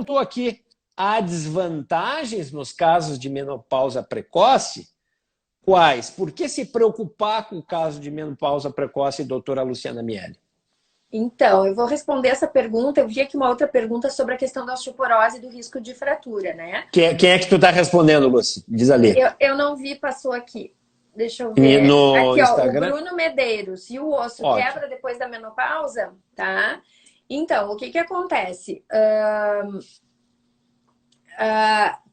perguntou aqui, há desvantagens nos casos de menopausa precoce? Quais? Por que se preocupar com o caso de menopausa precoce, doutora Luciana Miele? Então, eu vou responder essa pergunta. Eu vi aqui uma outra pergunta sobre a questão da osteoporose e do risco de fratura, né? Quem é que tu está respondendo, Luci? Diz ali. Eu não vi, passou aqui. Deixa eu ver. No Aqui, ó, o Instagram? Bruno Medeiros. E o osso Ótimo. quebra depois da menopausa? Tá? Então, o que que acontece?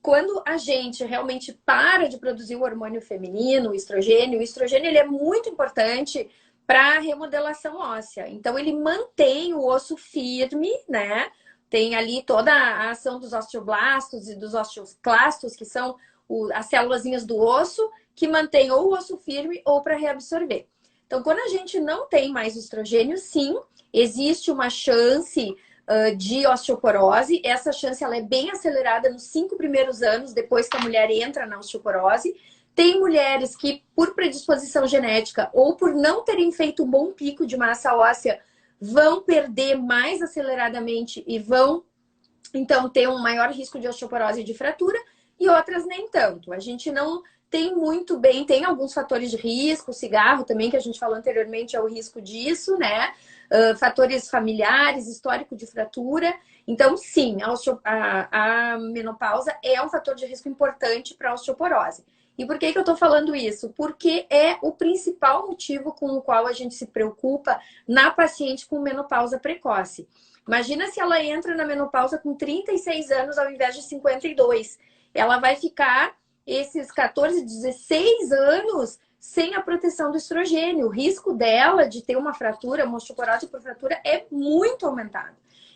Quando a gente realmente para de produzir o hormônio feminino, o estrogênio ele é muito importante para a remodelação óssea. Então, ele mantém o osso firme, né? Tem ali toda a ação dos osteoblastos e dos osteoclastos, que são as célulazinhas do osso, que mantém ou o osso firme ou para reabsorver. Então, quando a gente não tem mais estrogênio, sim, existe uma chance de osteoporose. Essa chance ela é bem acelerada nos 5 primeiros anos, depois que a mulher entra na osteoporose. Tem mulheres que, por predisposição genética ou por não terem feito um bom pico de massa óssea, vão perder mais aceleradamente e vão, então, ter um maior risco de osteoporose e de fratura, e outras nem tanto. A gente não tem muito bem, tem alguns fatores de risco, cigarro também, que a gente falou anteriormente, é o risco disso, né? Fatores familiares, histórico de fratura. Então, sim, a menopausa é um fator de risco importante para a osteoporose. E por que eu estou falando isso? Porque é o principal motivo com o qual a gente se preocupa na paciente com menopausa precoce. Imagina se ela entra na menopausa com 36 anos ao invés de 52. Ela vai ficar esses 14, 16 anos sem a proteção do estrogênio. O risco dela de ter uma fratura, uma osteoporose por fratura, é muito aumentado.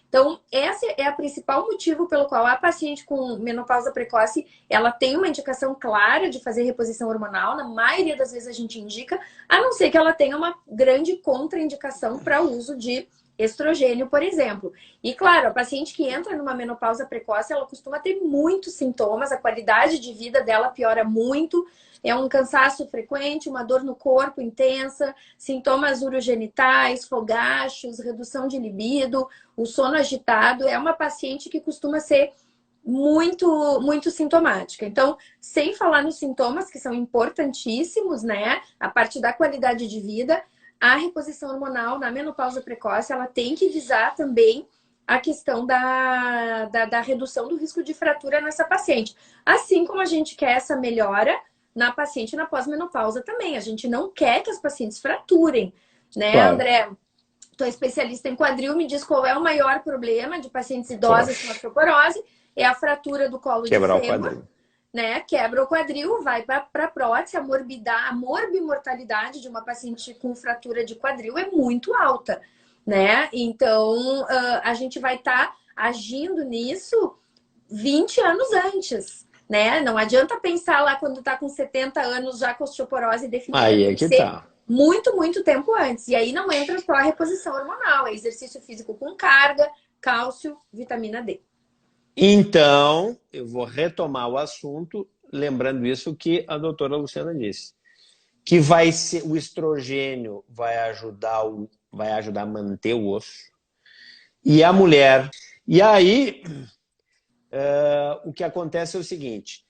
Então, esse é o principal motivo pelo qual a paciente com menopausa precoce, ela tem uma indicação clara de fazer reposição hormonal. Na maioria das vezes a gente indica, a não ser que ela tenha uma grande contraindicação para o uso de estrogênio, por exemplo. E claro, a paciente que entra numa menopausa precoce, ela costuma ter muitos sintomas, a qualidade de vida dela piora muito, é um cansaço frequente, uma dor no corpo intensa, sintomas urogenitais, fogachos, redução de libido, o sono agitado. É uma paciente que costuma ser muito sintomática. Então, sem falar nos sintomas, que são importantíssimos, né? A parte da qualidade de vida, a reposição hormonal na menopausa precoce, ela tem que visar também a questão da redução do risco de fratura nessa paciente. Assim como a gente quer essa melhora na paciente na pós-menopausa também. A gente não quer que as pacientes fraturem, né, Claro. André? Tu é especialista em quadril, me diz qual é o maior problema de pacientes idosas com osteoporose. É a fratura do colo de Quebrar o fêmur, quadril. né? Quebra o quadril, vai para a prótese, a morbimortalidade de uma paciente com fratura de quadril é muito alta, né? Então, a gente vai estar agindo nisso 20 anos antes, né? Não adianta pensar lá quando tá com 70 anos já com osteoporose definida. Aí é Tem que ser tá. muito tempo antes. E aí não entra só a reposição hormonal, é exercício físico com carga, cálcio, vitamina D. Então, eu vou retomar o assunto, lembrando isso que a doutora Luciana disse. Que vai ser, o estrogênio vai ajudar a manter o osso. E a mulher... E aí, o que acontece é o seguinte.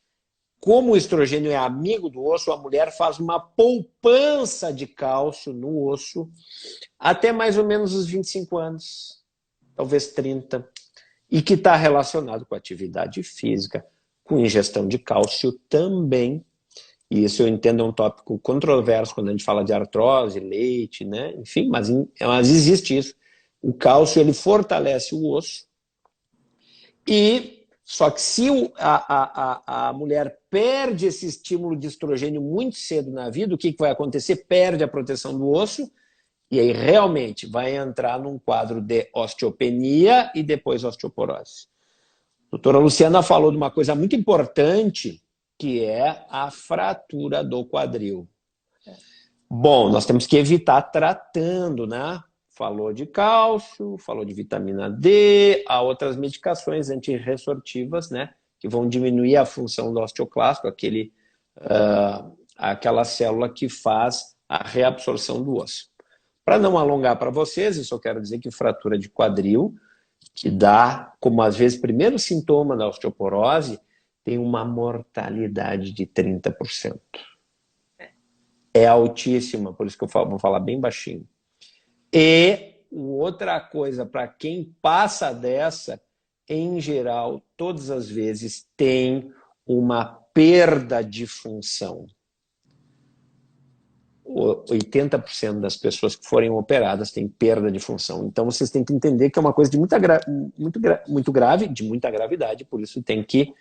Como o estrogênio é amigo do osso, a mulher faz uma poupança de cálcio no osso até mais ou menos os 25 anos, talvez 30, e que está relacionado com atividade física, com ingestão de cálcio também. E isso eu entendo é um tópico controverso quando a gente fala de artrose, leite, né? Enfim, mas existe isso. O cálcio ele fortalece o osso e só que se a mulher perde esse estímulo de estrogênio muito cedo na vida, o que vai acontecer? Perde a proteção do osso e aí realmente vai entrar num quadro de osteopenia e depois osteoporose. A doutora Luciana falou de uma coisa muito importante, que é a fratura do quadril. Bom, nós temos que evitar tratando, né? Falou de cálcio, falou de vitamina D, há outras medicações antirressortivas, né? Que vão diminuir a função do osteoclasto, aquela célula que faz a reabsorção do osso. Para não alongar para vocês, eu só quero dizer que fratura de quadril que dá, como às vezes, primeiro sintoma da osteoporose, tem uma mortalidade de 30%. É altíssima, por isso que eu vou falar bem baixinho. E outra coisa, para quem passa dessa, em geral, todas as vezes tem uma perda de função. 80% das pessoas que forem operadas têm perda de função. Então, vocês têm que entender que é uma coisa de muito grave, de muita gravidade, por isso tem que